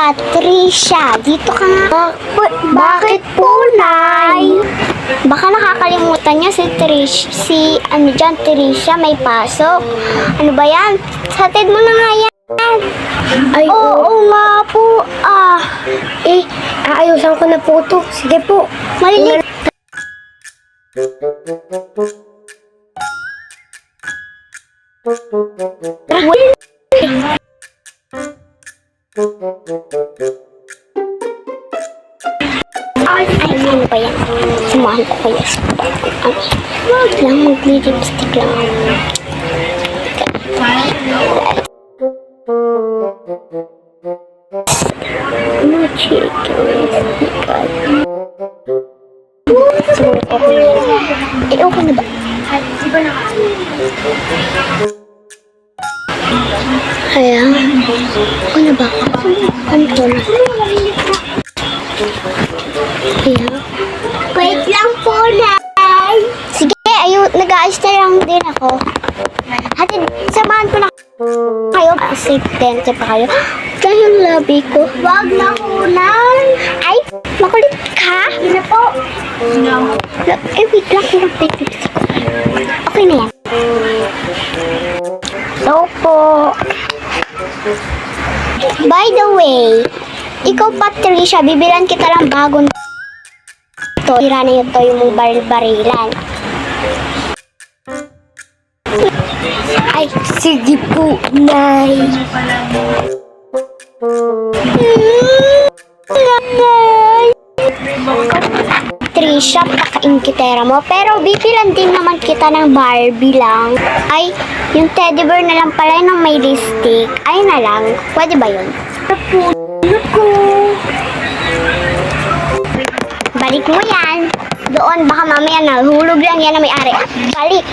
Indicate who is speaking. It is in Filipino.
Speaker 1: Patricia, dito ka nga. Bakit po, Nay? Baka nakakalimutan niya Tricia, may pasok. Ano ba yan? Hatid mo na nga yan.
Speaker 2: Ay,
Speaker 1: Oo nga po.
Speaker 2: Aayusan ko na po ito. Sige po.
Speaker 1: Malilig. Ay, ano ba yan? Samahan ko kaya sa wag lang, magli-lipstick lang. Ano, chicken? Sumunod ako yan. Okay na ba? Kaya, okay na ba? Ano to na? Kaya, wait lang po, Nay. Sige, nag-aayos na lang din ako. Hatid, samahan ko na kayo. Safe din, pa kayo. Dahil yung labi ko. Wag na po, Nay. Ay, makulit ka? Hindi na po. Wait lang po. Okay na yan. So po. By the way, ikaw, Patricia, bibilan kita lang bagong to. Tira na yung toy mong baril-barilan.
Speaker 2: Ay, sige po, Nay.
Speaker 1: Patricia, paka-inkitera mo. Pero bibilan din naman kita ng Barbie lang. Ay, yung teddy bear na lang pala ng may lipstick. Ay na lang. Pwede ba yun? Balik mo yan. Doon, baka mamaya nahulog lang yan na may-ari. Balik.